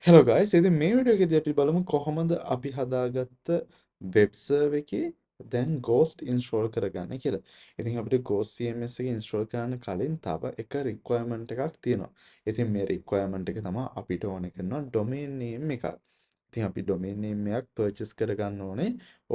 Hello guys, ඉතින් මේ video එකේදී අපි බලමු කොහොමද අපි හදාගත්ත වෙබ් සර්වර් එකේ දැන් Ghost install කරගන්නේ කියලා. ඉතින් අපිට Ghost CMS එක install කරන්න කලින් තව එක requirement එකක් තියෙනවා. ඉතින් මේ requirement එක තමයි අපිට ඕනේ කරන domain name එකක්. ඉතින් අපි domain name එකක් purchase කරගන්න ඕනේ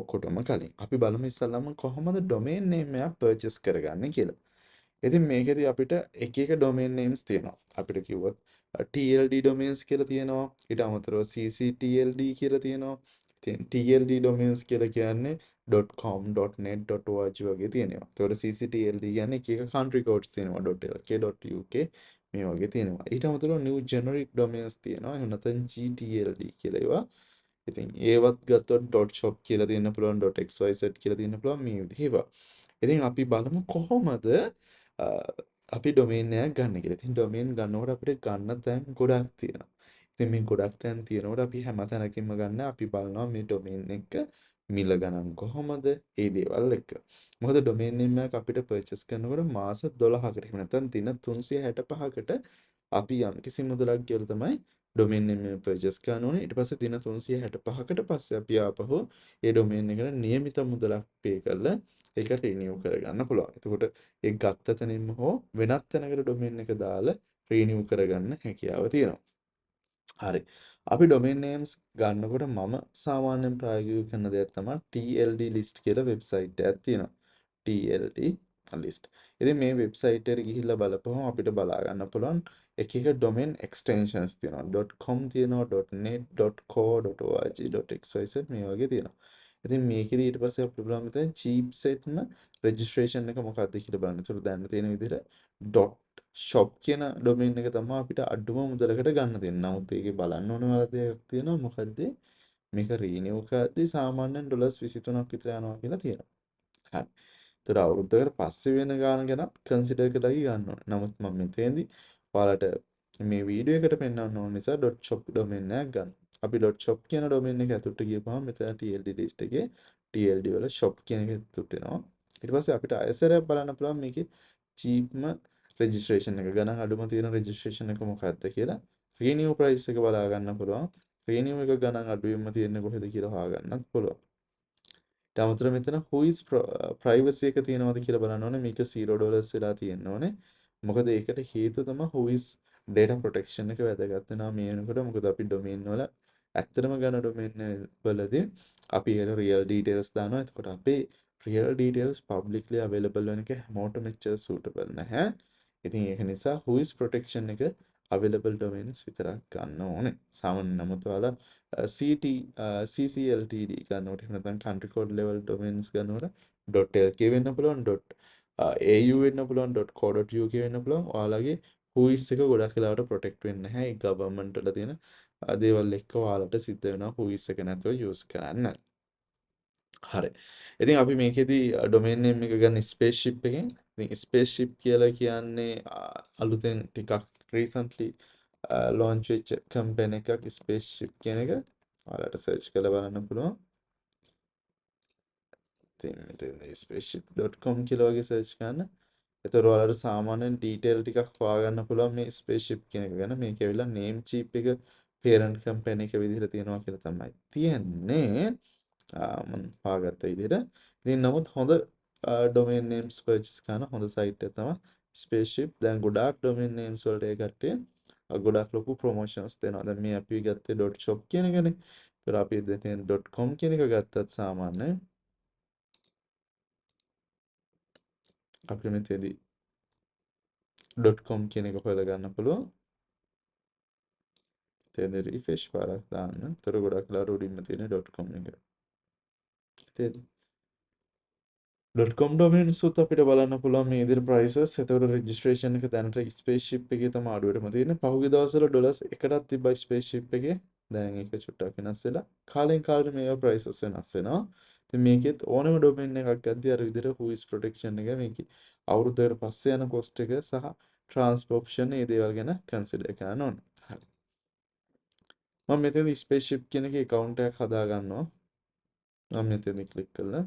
ඔක්කොටම කලින්. අපි බලමු ඉස්සල්ලාම කොහොමද domain name එකක් purchase කරගන්නේ කියලා. ඉතින් මේකෙදි අපිට එක එක domain names තියෙනවා. අපිට කිව්වොත් TLD domains කියලා තියෙනවා. ඊට අමතරව CCTLD කියලා තියෙනවා. ඉතින් TLD domains කියලා කියන්නේ .com .net .org වගේ තියෙනවා. ඒතකොට CCTLD කියන්නේ එක එක country codes තියෙනවා. .lk .uk මේ වගේ තියෙනවා. ඊට අමතරව new generic domains තියෙනවා. එහෙම නැත්නම් GTLD කියලා ඒවා. ඉතින් ඒවත් ගත්තොත් .shop කියලා තියෙන්න පුළුවන් .xyz කියලා තියෙන්න පුළුවන් මේ විදිහේ ඒවා. ඉතින් අපි බලමු කොහොමද අපි ඩොමේන් එකක් ගන්න කියලා. ඉතින් ඩොමේන් ගන්නකොට අපිට ගන්න තැන් ගොඩක් තියෙනවා. ඉතින් මේ ගොඩක් තැන් තියෙනකොට අපි හැම තැනකින්ම ගන්න අපි බලනවා මේ ඩොමේන් එක මිල ගණන් කොහොමද ඒ දේවල් එක්ක. මොකද ඩොමේන් නේම් එකක් අපිට පර්චේස් කරනකොට මාස 12කට එහෙම නැත්නම් දින 365කට අපි යම්කිසි මුදලක් ගෙවලා තමයි ඩොමේන් නේම් එක පර්චේස් කරන්න ඕනේ. ඊට පස්සේ දින 365කට පස්සේ අපි ආපහු ඒ ඩොමේන් එකට නියමිත මුදලක් පේ කරලා ඒක රිනියු කරගන්න පුළුවන්. එතකොට ඒ ගත්ත තැනින්ම හෝ වෙනත් තැනකට ඩොමේන් එක දාලා රිනියු කරගන්න හැකියාව තියෙනවා. හරි. අපි ඩොමේන් නේම්ස් ගන්නකොට මම සාමාන්‍යයෙන් ප්‍රායෝගිකව කරන දෙයක් තමයි TLD list කියලා වෙබ්සයිට් එකක් තියෙනවා. TLD list. ඉතින් මේ වෙබ්සයිට් එකට ගිහිල්ලා බලපුවම අපිට බලා ගන්න පුළුවන් එක එක domain extensions තියෙනවා. .com තියෙනවා, .net, .co, .org, .xyz මේ වගේ තියෙනවා. ඉතින් මේකෙදි ඊට පස්සේ අපිට පුළුවන් මෙතන cheap setම registration එක මොකක්ද කියලා බලන්න. ඒතර දැන් තියෙන විදිහට .shop කියන domain එක තමයි අපිට අඩුම මුදලකට ගන්න තියෙන්නේ. නමුත් ඒකේ බලන්න ඕන දෙයක් තියෙනවා. මොකද්ද? මේක renew කරද්දී සාමාන්‍යයෙන් $23ක් විතර යනවා කියලා තියෙනවා. හරි. ඒතර අවුරුද්දකට පස්සේ වෙන ගාන ගැන කන්සිඩර් කරලා ගන්න ඕනේ. නමුත් මම මෙතෙන්දී ඔයාලට මේ වීඩියෝ එකට පෙන්වන්න ඕන නිසා .shop domain එකක් ගන්න. අපි .shop කියන domain එක ඇතුළට ගියපුවම මෙතන TLD list එකේ TLD වල shop කියන එක ඇතුළට එනවා. ඊට පස්සේ අපිට ආයෙසරයක් බලන්න පුළුවන් මේකේ cheapම registration එක ගණන් අඩුම තියෙන registration එක මොකක්ද කියලා. renew price එක බලා ගන්න පුළුවන්. renew එක ගණන් අඩුවෙන්ම තියෙන්නේ කොහෙද කියලා හොයාගන්නත් පුළුවන්. ඊට අමතරව මෙතන who is privacy එක තියෙනවද කියලා බලන්න ඕනේ. මේක $0 වෙලා තියෙන්න ඕනේ. මොකද ඒකට හේතුව තමයි who is data protection එක වැදගත් වෙනවා මේ වෙනකොට. මොකද අපි domain වල ඇත්තටම ගන්න domain වලදී අපි ඒකට real details දානවා. එතකොට අපේ real details publicly available වෙන එක හැමෝටම එච්චර suitable නැහැ. ඉතින් ඒක නිසා who is protection එක available domains විතරක් ගන්න ඕනේ. සාමාන්‍ය නමුත් ඔයාලා CT CCLTD ගන්නකොට එහෙම නැත්නම් country code level domains ගන්නකොට .lk වෙන්න පුළුවන් .au වෙන්න පුළුවන් .co.uk වෙන්න පුළුවන්. ඔයාලගේ whois එක ගොඩක් වෙලාවට protect වෙන්නේ නැහැ. ඒ government වල තියෙන දේවල් එක්ක ඔයාලට සිද්ධ වෙනවා whois එක නැතුව use කරන්න. හරි. ඉතින් අපි මේකෙදි domain name එක ගන්න spaceship එකෙන්. ඉතින් spaceship කියලා කියන්නේ අලුතෙන් ටිකක් recently launch වෙච්ච campaign එකක් spaceship කියන එක. ඔයාලට search කරලා බලන්න පුළුවන්. ඉතින් මෙතන spaceship.com කියලා වගේ search කරන්න. එතකොට ඔයාලට සාමාන්‍යයෙන් detail ටිකක් හොයාගන්න පුළුවන් මේ spaceship කියන එක ගැන. මේක ඇවිල්ලා name cheap එක parent company එක විදිහට තියෙනවා කියලා තමයි තියෙන්නේ. මම හොයාගත්ත විදිහට. ඉතින් නමුත් හොඳ domain names purchase කරන හොඳ site එක තමයි spaceship. දැන් ගොඩාක් domain names වලට ඒ කට්ටිය ගොඩක් ලොකු promotions දෙනවා. දැන් මේ අපි ගත්තේ .shop කියන එකනේ. ඒතර අපි දැන් .com කියන එක ගත්තත් සාමාන්‍යයෙන් අපිට මෙතනදී .com කියන එක හොයලා ගන්න පුළුවන්. එතන refresh පාරක් දාන්න. ඒතර ගොඩක් වෙලාවට උඩින්ම තියෙන .com එක. තේරෙනවද? .com domains උත් අපිට බලන්න පුළුවන් මේ විදිහට prices. එතකොට registration එක දැනට spaceship එකේ තමයි අඩුවටම තියෙන්නේ. පහුගිය දවස්වල ඩොලර්ස් 1ටත් තිබ්බා spaceship එකේ. දැන් ඒක චුට්ටක් වෙනස් වෙලා. කාලෙන් කාලට මේවා prices වෙනස් වෙනවා. ඉතින් මේකෙත් ඕනම domain එකක් ගද්දී අර විදිහට who is protection එක මේකේ අවුරුද්දකට පස්සේ යන cost එක සහ transfer option මේ දේවල් ගැන consider කරන්න ඕනේ. හරි. මම මෙතනදී spaceship කියන එකේ account එකක් හදා ගන්නවා. මම මෙතනදී click කරලා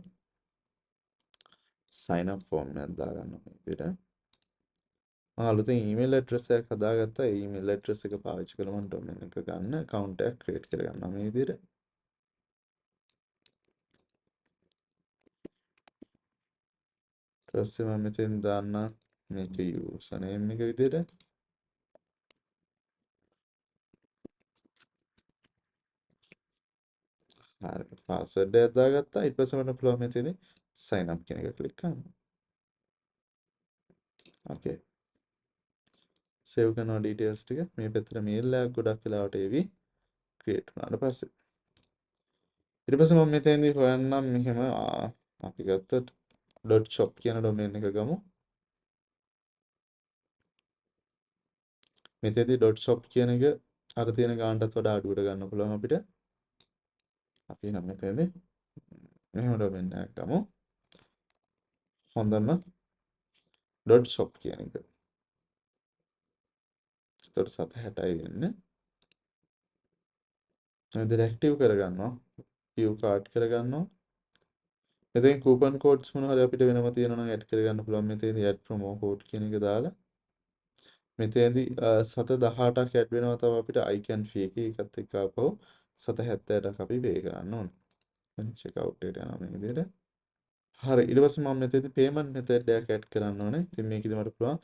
sign up form එකක් දාගන්නවා මේ විදිහට. අලුතෙන් ඊමේල් ඇඩ්‍රස් එකක් හදාගත්තා. ඒ ඊමේල් ඇඩ්‍රස් එක පාවිච්චි කරලා මම ඩොමේන් එක ගන්න account එකක් create කරගන්නවා මේ විදිහට. ඊට පස්සේ මම මෙතෙන් දාන්න මේක user name එක විදිහට. හරි password එකක් දාගත්තා. ඊට පස්සේ මට පුළුවන් මෙතනදී sign up කියන එක ක්ලික් කරන්න. okay. save කරනවා details ටික. මේ පැත්තට mail එකක් ගොඩක් වෙලාවට එවි. create වුණාට පස්සේ. ඊට පස්සේ මම මෙතෙන්දී හොයන්නම් මෙහෙම අපි ගත්තත් .shop කියන domain එක ගමු. මෙතෙන්දී .shop කියන එක අර තියෙන ගානටත් වඩා අඩුවට ගන්න පුළුවන් අපිට. අපි නම් මෙතෙන්දී මෙහෙම domain එකක් ගමු. හොඳම .shop කියන එක. ඒතකොට 760යි වෙන්නේ. මෙතන active කරගන්නවා. view card කරගන්නවා. මෙතෙන් coupon codes මොනවා හරි අපිට වෙනම තියෙනවා නම් add කරගන්න පුළුවන්. මෙතෙන්දී add promo code කියන එක දාලා මෙතෙන්දී 718ක් ඇඩ් වෙනවා තව අපිට icon fee එකේ ඒකත් එක්ක ආපහු 770ක් අපි pay කරන්න ඕනේ. දැන් check out එකට යනවා මේ විදිහට. හරි ඊට පස්සේ මම මෙතෙන්දී payment method එකක් add කරන්න ඕනේ. ඉතින් මේකෙදි මට පුළුවන්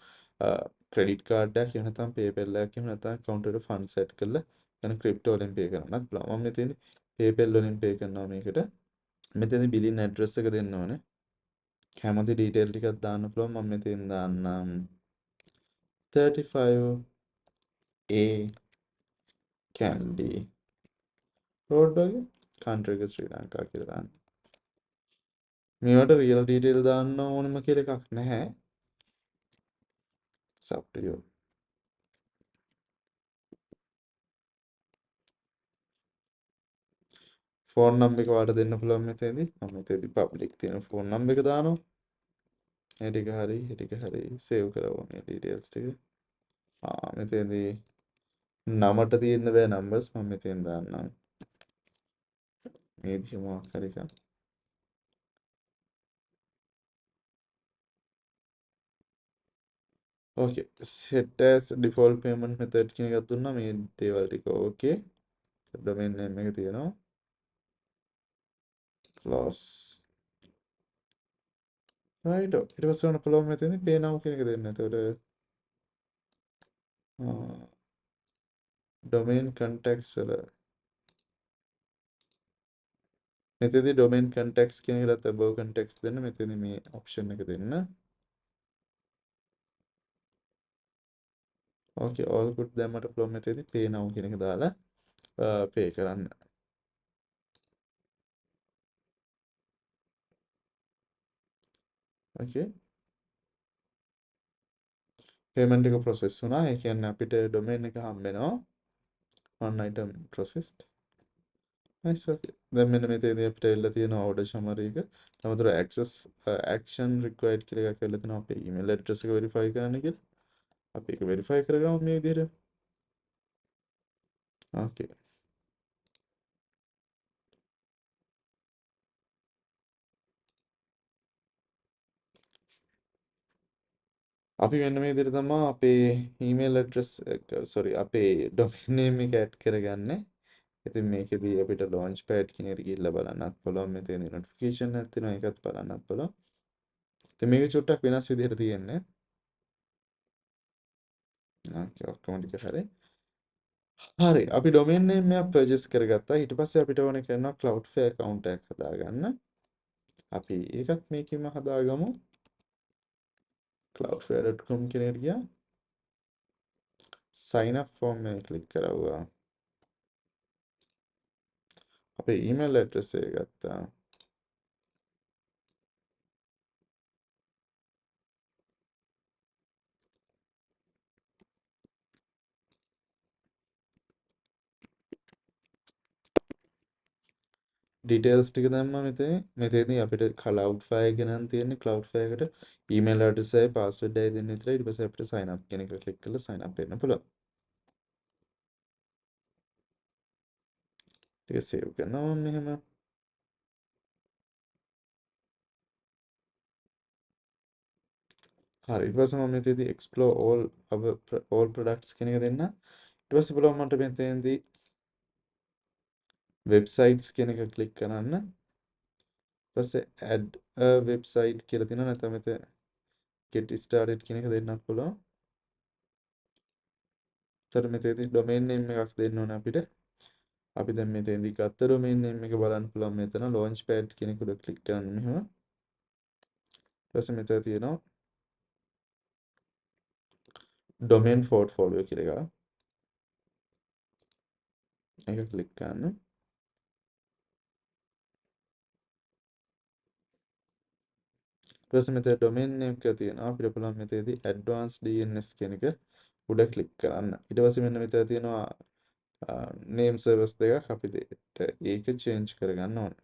credit card එකක් එහෙම නැත්නම් PayPal එකක් එහෙම නැත්නම් account එකට funds set කරලා යන crypto වලින් pay කරන්නත් පුළුවන්. මම මෙතෙන්දී PayPal වලින් pay කරනවා මේකට. මෙතෙන්දී billing address එක දෙන්න ඕනේ. කැමති detail ටිකක් දාන්න පුළුවන්. මම මෙතෙන් දාන්නම් 35A Candy Road වගේ country එක ශ්‍රී ලංකා කියලා දාන්න. මේවට real detail දාන්න ඕනම කියලා එකක් නැහැ. It's up to you. Phone number එක ඔයාලට දෙන්න පුළුවන් මෙතනදී. මම මෙතනදී public තියෙන ෆෝන් නම්බර් එක දානවා. ඒ ටික හරි save කරවුවා මේ details ටික. මෙතනදී නමට තියෙන්න බෑ numbers මම මෙතෙන් දාන්නම්. මේ විදිහ මොකක් හරි එකක්. okay set as default payment method කියන එකක් දුන්නා මේ දේවල් ටික okay. domain name එක තියෙනවා. close right ඊට පස්සේ ඔන්න පුළුවන් මෙතනදී pay now කියන එක දෙන්න. එතකොට domain contacts වල මෙතනදී domain contacts කියන එකකට above contacts දෙන්න. මෙතනදී මේ option එක දෙන්න. okay all good දැම්මට පුළුවන් මෙතනදී pay now කියන එක දාලා pay කරන්න. okay payment එක process වුණා. ඒ කියන්නේ අපිට domain එක හම්බ වෙනවා. one item processed. nice okay. දැන් මෙන්න මෙතනදී අපිට එල්ල තියෙන order summary එක. තමතර access action required කියලා එකක් එල්ල තියෙනවා. අපේ email address එක verify කරන්න කියලා. අපි ඒක verify කරගමු මේ විදිහට. okay අපි මෙන්න මේ විදිහට තමයි අපේ email address sorry අපේ domain name එක add කරගන්නේ. ඉතින් මේකෙදී අපිට launchpad කියන එකට ගිහිල්ලා බලන්නත් පුළුවන්. මෙතන notification එකක් තියෙනවා. ඒකත් බලන්නත් පුළුවන්. ඉතින් මේක චුට්ටක් වෙනස් විදිහට තියෙන්නේ. okay ඔක්කොම ටික හරි. හරි අපි domain name එකක් purchase කරගත්තා. ඊට පස්සේ අපිට ඕනේ කරනවා Cloudflare account එකක් හදාගන්න. අපි ඒකත් මේකෙම හදාගමු. cloudflare.com කියන එකට ගියා. sign up form එක ක්ලික් කරවුවා. අපේ email address එක ගත්තා. details ටික දැම්මා මෙතන. මෙතනදී අපිට Cloudflare ගැන තියෙන්නේ Cloudflare එකට email address එකයි password එකයි දෙන්න විතරයි. ඊට පස්සේ අපිට sign up කියන එක ක්ලික් කරලා sign up වෙන්න පුළුවන්. ටික save කරනවා මෙහෙම. හරි. ඊට පස්සේ මම මෙතනදී explore all products කියන එක දෙන්න. ඊට පස්සේ බලමු මට මෙතනදී websites කියන එක ක්ලික් කරන්න. ඊට පස්සේ add a website කියලා තියෙනවා. නැත්නම් මෙතන get started කියන එක දෙන්නත් පුළුවන්. ඊට මෙතනදී domain name එකක් දෙන්න ඕනේ අපිට. අපි දැන් මෙතනදී ගත්ත domain name එක බලන්න පුළුවන් මෙතන launchpad කියන එක උඩ ක්ලික් කරන්න මෙහෙම. ඊට පස්සේ මෙතන තියෙනවා domain portfolio කියලා එකක්. ඒක ක්ලික් කරන්න. ඊට පස්සේ මෙතන domain name එක තියෙනවා. අපිට පුළුවන් මෙතනදී advanced DNS කියන එක උඩ ක්ලික් කරන්න. ඊට පස්සේ මෙන්න මෙතන තියෙනවා name servers දෙකක් අපි ඒක change කරගන්න ඕනේ.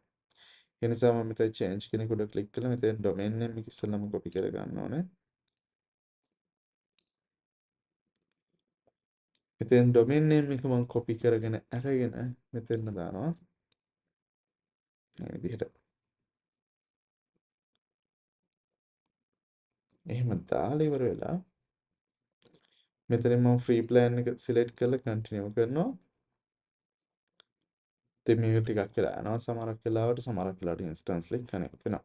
ඒ නිසා මම මෙතන change කෙනෙක් උඩ ක්ලික් කරලා මෙතන domain name එක ඉස්සෙල්ලාම copy කරගන්න ඕනේ. මෙතෙන් domain name එක මම copy කරගෙන අරගෙන මෙතන දානවා. මේ විදිහට. එහෙම දාලා ඉවර වෙලා මෙතන මම free plan එක select කරලා continue කරනවා. ඉතින් මේක ටිකක් වෙලා යනවා සමහරක් වෙලාවට සමහරක් වෙලාවට instantly connect වෙනවා.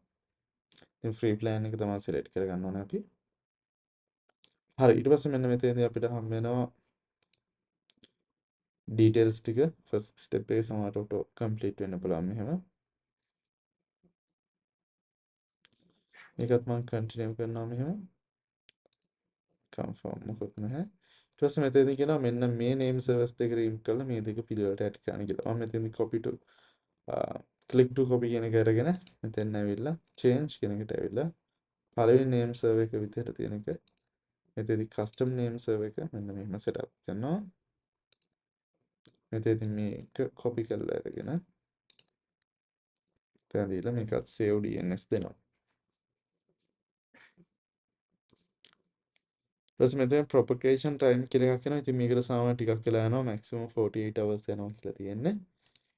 ඉතින් free plan එක තමයි select කරගන්න ඕනේ අපි. හරි ඊට පස්සේ මෙන්න මෙතනදී අපිට හම් වෙනවා details ටික first step එකේ සමහරට auto complete වෙන්න පුළුවන් මෙහෙම. මේකත් මම continue කරනවා මෙහෙම. confirm මොකොත් නැහැ. ඊට පස්සේ මෙතනදී කියනවා මෙන්න මේ name service දෙක link කරලා මේ දෙක පිළිවෙලට add කරන්න කියලා. මම මෙතනදී copy to click to copy කියන එක අරගෙන මෙතෙන් ඇවිල්ලා change කියන එකට ඇවිල්ලා පළවෙනි name server එක විදිහට තියෙන එක මෙතනදී custom name server එක මෙන්න මෙහෙම setup කරනවා. මෙතනදී මේක copy කරලා අරගෙන දැන් දීලා මේකත් save DNS දෙනවා. ඊට පස්සේ මෙතන propagation time කියලා එකක් එනවා. ඉතින් මේකට සාමාන්‍ය ටිකක් වෙලා යනවා. maximum 48 hours යනවා කියලා තියෙන්නේ.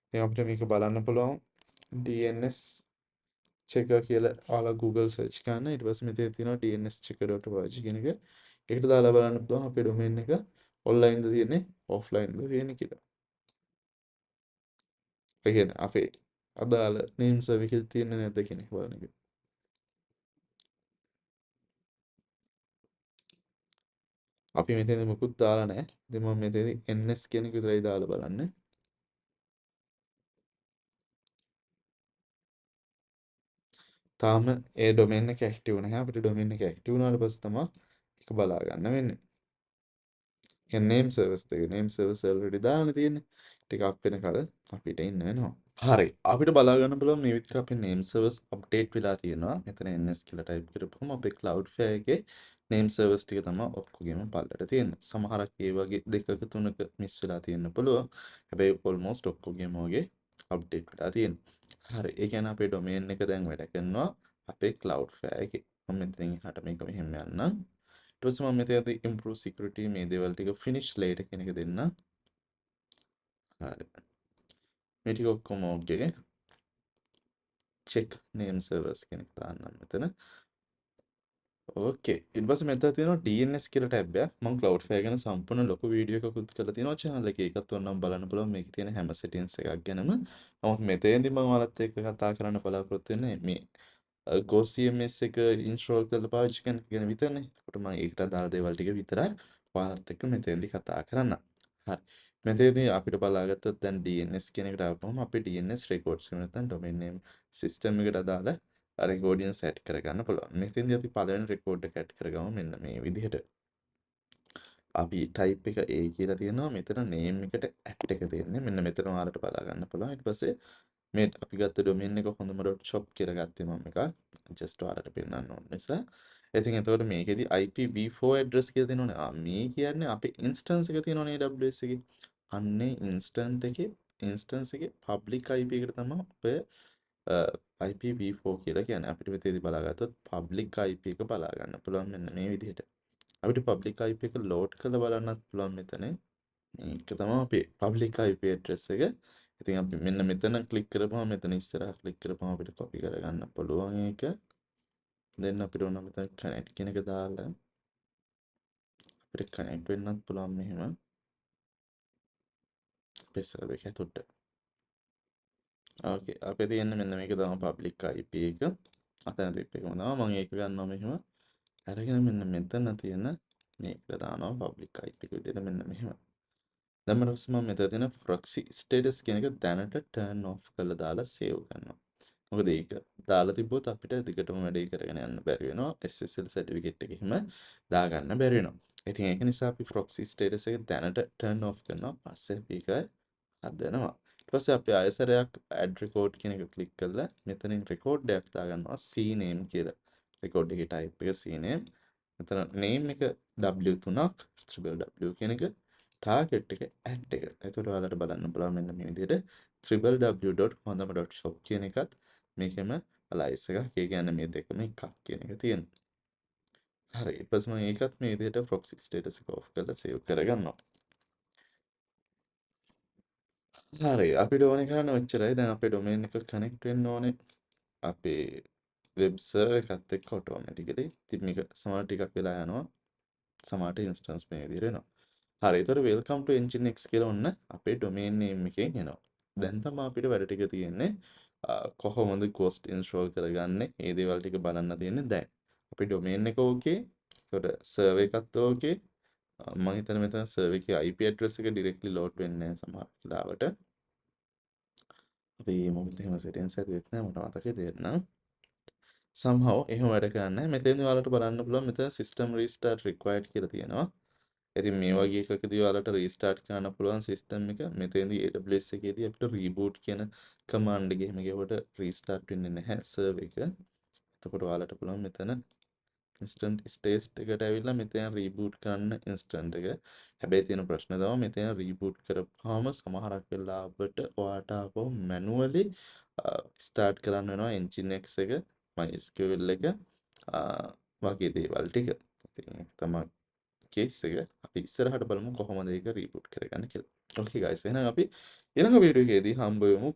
ඉතින් අපිට මේක බලන්න පුළුවන් DNS checker කියලා ඔයාලා Google search කරන්න. ඊට පස්සේ මෙතන තියෙනවා dnschecker.org කියන එක. ඒකට දාලා බලන්න පුළුවන් අපේ domain එක online ද තියෙන්නේ offline ද තියෙන්නේ කියලා. ඒ කියන්නේ අපේ අදාළ name server එකේ තියෙන්නේ නැද්ද කියන එක බලන එක. අපි මෙතන මුකුත් දාලා නැහැ. ඉතින් මම මෙතනදී ns කියන එක විතරයි දාලා බලන්නේ. තාම ඒ domain එක active නැහැ. අපිට domain එක active වුණාට පස්සේ තමයි ඒක බලා ගන්න වෙන්නේ. name service දෙක name service already දාන්න තියෙන්නේ. ටිකක් වෙනකල් අපිට ඉන්න වෙනවා. හරි. අපිට බලා ගන්න පුළුවන් මේ විදිහට අපේ name service update වෙලා තියෙනවා. මෙතන ns කියලා type කරපුවම අපේ Cloudflare එකේ name service ටික තමයි ඔක්කොගෙම පල්ලට තියෙන්නේ. සමහරක් ඒ වගේ දෙකක තුනක මිස් වෙලා තියෙන්න පුළුවන්. හැබැයි almost ඔක්කොගෙම වගේ update වෙලා තියෙනවා. හරි. ඒ කියන්නේ අපේ domain එක දැන් වැඩ කරනවා අපේ Cloudflare එකේ. මම මෙතනින් එහාට මේක මෙහෙම යන්නම්. ඊට පස්සේ මම මෙතනදී improve security මේ දේවල් ටික finish later කියන එක දෙන්න. හරි. මේ ටික ඔක්කොම ඕකේ. check name servers කියන එක දාන්නම් මෙතන. ඕකේ. ඊට පස්සේ මෙතන තියෙනවා DNS කියලා ටැබ් එකක්. මම Cloudflare ගැන සම්පූර්ණ ලොකු වීඩියෝ එකකුත් කරලා තියෙනවා channel එකේ. ඒකත් ඕනනම් බලන්න පුළුවන්. මේකේ තියෙන හැම settings එකක් ගැනම. නමුත් මෙතෙන්දී මම ඔයාලත් එක්ක කතා කරන්න බලාපොරොත්තු වෙන්නේ මේ Ghost CMS එක install කරලා පාවිච්චි කරන එක ගැන විතරනේ. ඒකට මම ඒකට අදාළ දේවල් ටික විතරක් ඔයාලත් එක්ක මෙතෙන්දී කතා කරන්න. හරි. මෙතනදී අපිට බලාගත්තොත් දැන් DNS කියන එකට ආවම අපේ DNS records එක නැත්නම් domain name system එකට අදාළ recording set කරගන්න පුළුවන්. මෙතෙන්දී අපි පළවෙනි record එක add කරගමු මෙන්න මේ විදිහට. අපි type එක A කියලා තියෙනවා. මෙතන name එකට at එක දෙන්නේ. මෙන්න මෙතන ඔයාලට බලා ගන්න පුළුවන්. ඊට පස්සේ මේ අපි ගත්ත domain එක hondama.shop කියලා ගත්තේ මම එක. just ඔයාලට පෙන්නන්න ඕන නිසා. ඉතින් එතකොට මේකෙදි IPv4 address කියලා දෙනවනේ. මේ කියන්නේ අපේ instance එක තියෙනවනේ AWS එකේ. අන්නේ instance එකේ public IP එකට තමයි ඔය IPv4 කියලා කියන්නේ. අපිට මෙතනදී බලාගත්තොත් public IP එක බලා ගන්න පුළුවන් මෙන්න මේ විදිහට. අපිට public IP එක load කරලා බලන්නත් පුළුවන් මෙතන. මේක තමයි අපේ public IP address එක. ඉතින් අපි මෙන්න මෙතන ක්ලික් කරපුවම මෙතන ඉස්සරහ ක්ලික් කරපුවම අපිට copy කරගන්න පුළුවන් ඒක. දැන් අපිට ඕන මෙතන කනෙක්ට් කියන එක දාලා අපිට කනෙක්ට් වෙන්නත් පුළුවන් මෙහෙම අපේ සර්වර් එක ඇතුළට. ඕකේ අපේ තියෙන මෙන්න මේක තමයි පබ්ලික් IP එක. අතන තිප් එකම තමයි මම ඒක ගන්නවා මෙහෙම. අරගෙන මෙන්න මෙතන තියෙන මේකට දානවා පබ්ලික් IP එක විදිහට මෙන්න මෙහෙම. දැන් මට පස්සේ මම මෙතන තියෙන proxy status කියන එක දැනට turn off කරලා දාලා save කරනවා. මොකද ඒක දාලා තිබ්බොත් අපිට දිගටම වැඩේ කරගෙන යන්න බැරි වෙනවා. SSL certificate එක එහෙම දාගන්න බැරි වෙනවා. ඉතින් ඒක නිසා අපි proxy status එක දැනට turn off කරනවා. පස්සේ අපි ඒක හදනවා. ඊට පස්සේ අපි ආයෙසරයක් add record කියන එක ක්ලික් කරලා මෙතනින් record එකක් දාගන්නවා cname කියලා. record එකේ type එක cname. මෙතන name එක W3ක් triple W කියන එක target එක at එක. එතකොට ඔයාලට බලන්න පුළුවන් මෙන්න මේ විදිහට www.hondama.shop කියන එකත් මේකෙම අලයිස් එකක්. ඒ කියන්නේ මේ දෙකම එකක් කියන එක තියෙනවා. හරි. ඊට පස්සේ මම ඒකත් මේ විදිහට proxy status එක off කරලා save කරගන්නවා. හරි. අපිට ඕනේ කරන්නේ ඔච්චරයි. දැන් අපේ domain එක connect වෙන්න ඕනේ. අපේ web server එකත් එක්ක automatically. ඉතින් මේක සමහර ටිකක් වෙලා යනවා. සමහරට instance මේ විදිහට එනවා. හරි. ඒතර welcome to nginx කියලා ඔන්න අපේ domain name එකෙන් එනවා. දැන් තමයි අපිට වැඩ ටික තියෙන්නේ. කොහොමද ghost install කරගන්නේ? මේ දේවල් ටික බලන්න තියෙන්නේ දැන්. අපේ domain එක okay. ඒතර server එකත් okay. මම හිතන්නේ මෙතන server එකේ IP address එක directly load වෙන්නේ නැහැ සමහර වෙලාවට. අපි මොකද එහෙම settings හැදුවෙත් නැහැ මට මතකයි දෙන්නම්. somehow එහෙම වැඩ කරන්නේ නැහැ. මෙතෙන්දී ඔයාලට බලන්න පුළුවන් මෙතන system restart required කියලා තියෙනවා. ඉතින් මේ වගේ එකකදී ඔයාලට restart කරන්න පුළුවන් system එක. මෙතෙන්දී AWS එකේදී අපිට reboot කියන command එක එහෙම ගෙවුවට restart වෙන්නේ නැහැ server එක. එතකොට ඔයාලට පුළුවන් මෙතන instant stage එකට ඇවිල්ලා මෙතන reboot කරන්න instant එක. හැබැයි තියෙන ප්‍රශ්නේ තමයි මෙතන reboot කරපුවාම සමහරක් වෙලාවට ඔයාට ආපහු manually start කරන්න වෙනවා nginx එක, MySQL එක වගේ දේවල් ටික. ඉතින් ඒක තමයි case එක. අපි ඉස්සරහට බලමු කොහොමද ඒක reboot කරගන්නේ කියලා. Okay guys එහෙනම් අපි ඊළඟ වීඩියෝ එකේදී හම්බ වෙමු.